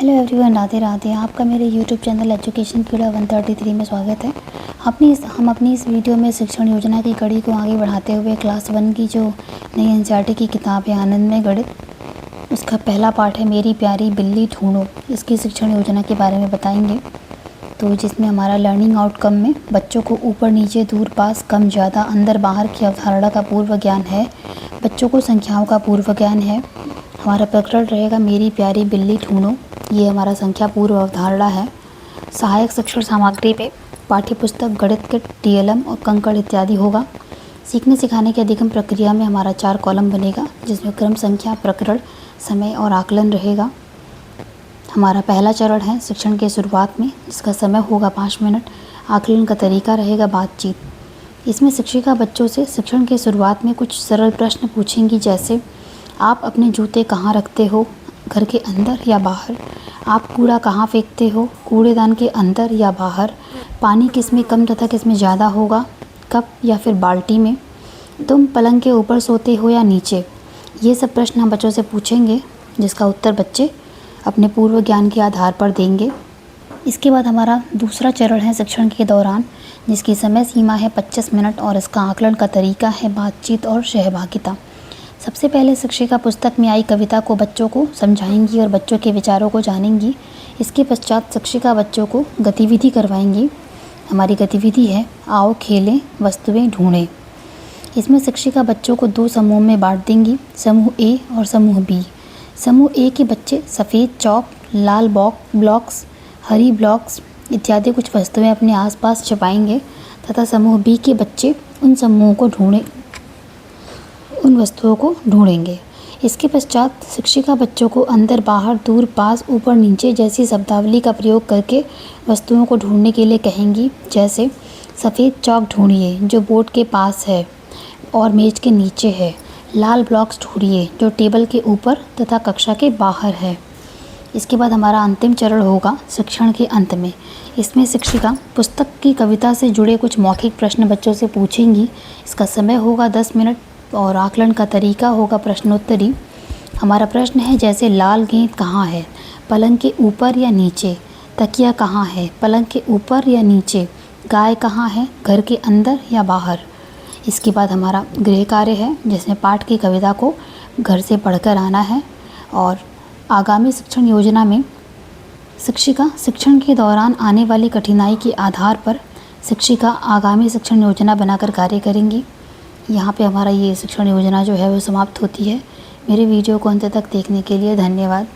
Hello everyone, Radhe Radhe. आपका मेरे YouTube channel education कीड़ा 133 में स्वागत है। हम अपनी इस वीडियो में शिक्षण योजना की कड़ी को आगे बढ़ाते हुए क्लास 1 की जो नई एनसीईआरटी की किताब है आनंदमय गणित, उसका पहला पार्ट है मेरी प्यारी बिल्ली ढूंढो, इसकी शिक्षण योजना के बारे में बताएंगे। तो जिसमें हमारा लर्निंग आउटकम में बच्चों को ऊपर नीचे दूर पास कम ज़्यादा अंदर बाहर की अवधारणा का पूर्व ज्ञान है, बच्चों को संख्याओं का पूर्व ज्ञान है। हमारा प्रकरण रहेगा मेरी प्यारी बिल्ली ढूंढो, ये हमारा संख्या पूर्व अवधारणा है। सहायक शिक्षण सामग्री पे पाठ्य पुस्तक, गणित किट, टीएलएम और कंकड़ इत्यादि होगा। सीखने सिखाने की अधिगम प्रक्रिया में हमारा 4 कॉलम बनेगा, जिसमें क्रम, संख्या, प्रकरण, समय और आकलन रहेगा। हमारा पहला चरण है शिक्षण के शुरुआत में, जिसका समय होगा 5 मिनट। आकलन का तरीका रहेगा बातचीत। इसमें शिक्षिका बच्चों से शिक्षण के शुरुआत में कुछ सरल प्रश्न पूछेंगी, जैसे आप अपने जूते कहाँ रखते हो, घर के अंदर या बाहर? आप कूड़ा कहाँ फेंकते हो, कूड़ेदान के अंदर या बाहर? पानी किस में कम तथा किस में ज़्यादा होगा, कप या फिर बाल्टी में? तुम पलंग के ऊपर सोते हो या नीचे? ये सब प्रश्न हम बच्चों से पूछेंगे, जिसका उत्तर बच्चे अपने पूर्व ज्ञान के आधार पर देंगे। इसके बाद हमारा दूसरा चरण है शिक्षण के दौरान, जिसकी समय सीमा है 25 मिनट और इसका आकलन का तरीका है बातचीत और सहभागिता। सबसे पहले शिक्षिका पुस्तक में आई कविता को बच्चों को समझाएंगी और बच्चों के विचारों को जानेंगी। इसके पश्चात शिक्षिका बच्चों को गतिविधि करवाएंगी। हमारी गतिविधि है आओ खेलें, वस्तुएं ढूंढें। इसमें शिक्षिका बच्चों को 2 समूह में बांट देंगी, समूह ए और समूह बी। समूह ए के बच्चे सफ़ेद चौक, लाल ब्लॉक्स, हरी ब्लॉक्स इत्यादि कुछ वस्तुएं अपने आसपास छिपाएंगे तथा समूह बी के बच्चे उन वस्तुओं को ढूंढेंगे। इसके पश्चात शिक्षिका बच्चों को अंदर बाहर दूर पास ऊपर नीचे जैसी शब्दावली का प्रयोग करके वस्तुओं को ढूंढने के लिए कहेंगी, जैसे सफ़ेद चौक ढूंढिए जो बोर्ड के पास है और मेज़ के नीचे है। लाल ब्लॉक्स ढूंढिए जो टेबल के ऊपर तथा कक्षा के बाहर है। इसके बाद हमारा अंतिम चरण होगा शिक्षण के अंत में। इसमें शिक्षिका पुस्तक की कविता से जुड़े कुछ मौखिक प्रश्न बच्चों से पूछेंगी। इसका समय होगा 10 मिनट और आकलन का तरीका होगा प्रश्नोत्तरी। हमारा प्रश्न है जैसे लाल गेंद कहाँ है, पलंग के ऊपर या नीचे? तकिया कहाँ है, पलंग के ऊपर या नीचे? गाय कहाँ है, घर के अंदर या बाहर? इसके बाद हमारा गृह कार्य है, जिसमें पाठ की कविता को घर से पढ़कर आना है। और आगामी शिक्षण योजना में शिक्षिका शिक्षण के दौरान आने वाली कठिनाई के आधार पर शिक्षिका आगामी शिक्षण योजना बनाकर कार्य करेंगी। यहाँ पे हमारा ये शिक्षण योजना जो है वो समाप्त होती है। मेरे वीडियो को अंत तक देखने के लिए धन्यवाद।